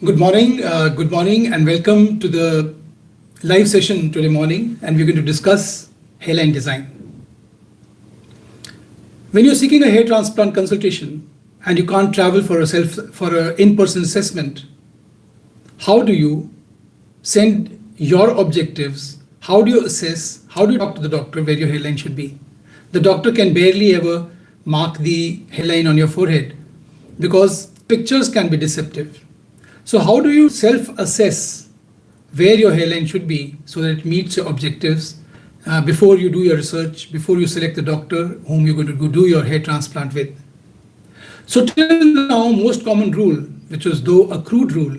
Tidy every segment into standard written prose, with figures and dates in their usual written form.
Good morning, and welcome to the live session today morning. And we're going to discuss hairline design. When you're seeking a hair transplant consultation and you can't travel for an in-person assessment, how do you send your objectives? How do you assess? How do you talk to the doctor where your hairline should be? The doctor can barely ever mark the hairline on your forehead because pictures can be deceptive. So how do you self-assess where your hairline should be so that it meets your objectives before you do your research, before you select the doctor whom you're going to go do your hair transplant with? So till now, most common rule, which was though a crude rule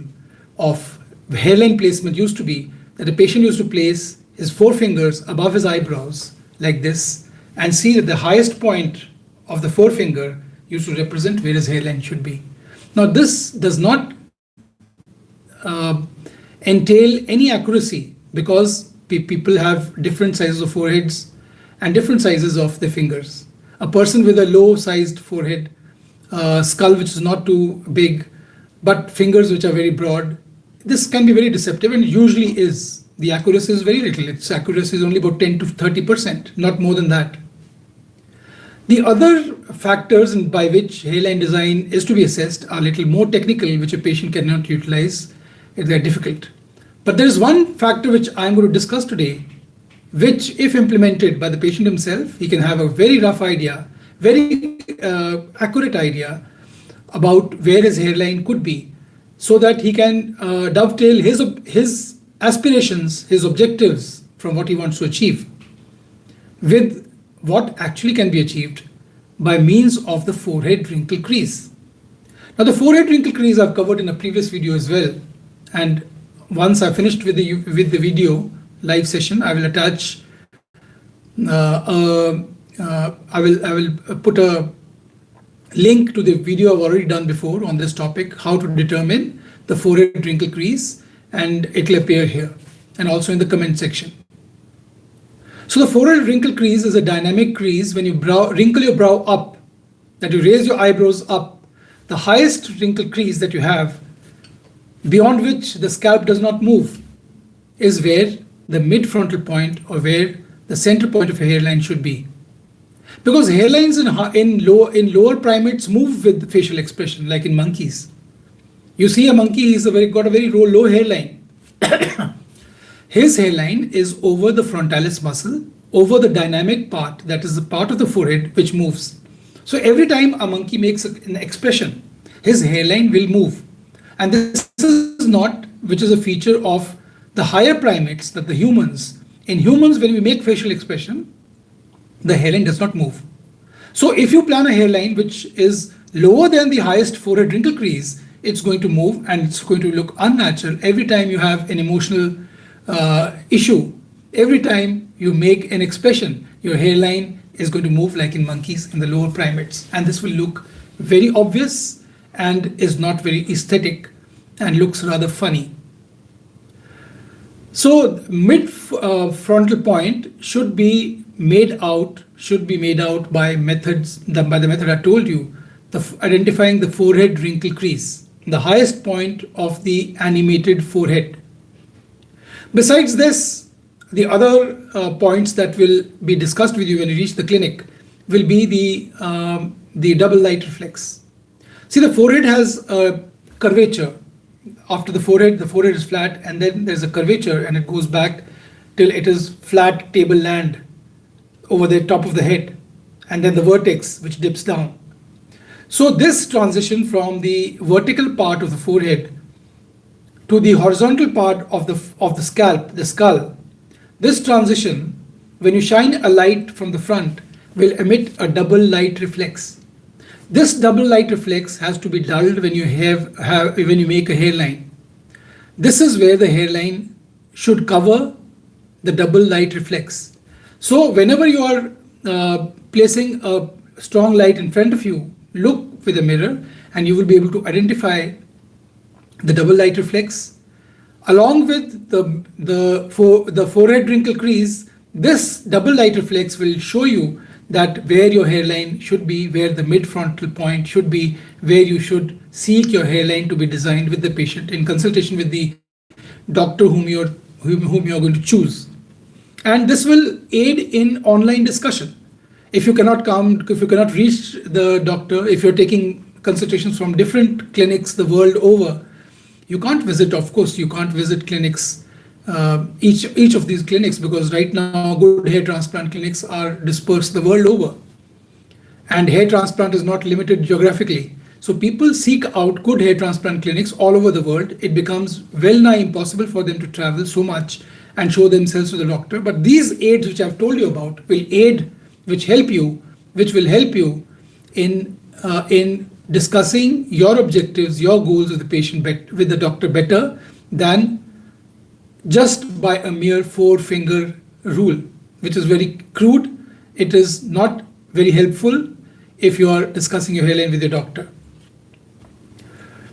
of hairline placement, used to be that the patient used to place his forefingers above his eyebrows like this and see that the highest point of the forefinger used to represent where his hairline should be. Now this does not entail any accuracy because people have different sizes of foreheads and different sizes of their fingers. A person with a low sized forehead, skull which is not too big, but fingers which are very broad, this can be very deceptive and usually is. The accuracy is very little. Its accuracy is only about 10 to 30%, not more than that. The other factors by which hairline design is to be assessed are a little more technical, which a patient cannot utilize if they're difficult. But there is one factor which I'm going to discuss today, which if implemented by the patient himself, he can have a very rough idea, very accurate idea about where his hairline could be so that he can dovetail his aspirations, his objectives from what he wants to achieve with what actually can be achieved by means of the forehead wrinkle crease. Now the forehead wrinkle crease I've covered in a previous video as well. And once I finished with the video live session, I will attach. I will put a link to the video I've already done before on this topic, how to determine the forehead wrinkle crease, and it will appear here and also in the comment section. So the forehead wrinkle crease is a dynamic crease when you wrinkle your brow up, that you raise your eyebrows up. The highest wrinkle crease that you have, beyond which the scalp does not move, is where the mid-frontal point or where the center point of a hairline should be. Because hairlines in lower primates move with facial expression, like in monkeys. You see a monkey, he's got a very low hairline. His hairline is over the frontalis muscle, over the dynamic part, that is the part of the forehead which moves. So every time a monkey makes an expression, his hairline will move. And this is not, which is a feature of the higher primates, that the humans. In humans, when we make facial expression, the hairline does not move. So if you plan a hairline which is lower than the highest forehead wrinkle crease, it's going to move and it's going to look unnatural every time you have an emotional issue. Every time you make an expression, your hairline is going to move like in monkeys, in the lower primates. And this will look very obvious and is not very aesthetic and looks rather funny. So mid frontal point should be made out by the method I told you, identifying the forehead wrinkle crease, the highest point of the animated forehead. Besides this, the other points that will be discussed with you when you reach the clinic will be the double light reflex. See, the forehead has a curvature. After the forehead is flat, and then there's a curvature and it goes back till it is flat table land over the top of the head, and then the vertex which dips down. So this transition from the vertical part of the forehead to the horizontal part of the scalp, the skull, this transition, when you shine a light from the front, will emit a double light reflex. This double light reflex has to be dulled when you when you make a hairline. This is where the hairline should cover the double light reflex. So whenever you are placing a strong light in front of you, look with a mirror and you will be able to identify the double light reflex. Along with the forehead wrinkle crease, this double light reflex will show you that where your hairline should be, where the mid frontal point should be, where you should seek your hairline to be designed with the patient in consultation with the doctor whom you're going to choose. And this will aid in online discussion. If you cannot reach the doctor, if you're taking consultations from different clinics the world over, you can't visit, of course, you can't visit clinics, each of these clinics, because right now good hair transplant clinics are dispersed the world over. And hair transplant is not limited geographically. So people seek out good hair transplant clinics all over the world. It becomes well nigh impossible for them to travel so much and show themselves to the doctor. But these aids which I've told you about which will help you in discussing your objectives, your goals with the patient, with the doctor better than just by a mere 4-finger rule, which is very crude. It is not very helpful if you are discussing your hairline with your doctor.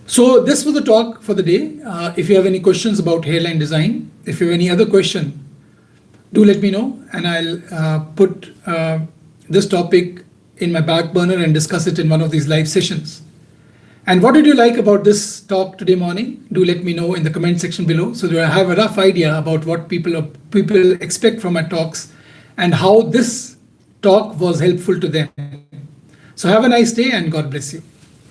So this was the talk for the day. If you have any questions about hairline design, if you have any other question, do let me know, and I'll put this topic in my back burner and discuss it in one of these live sessions. And what did you like about this talk today morning? Do let me know in the comment section below, so that I have a rough idea about what people expect from my talks and how this talk was helpful to them. So have a nice day and God bless you.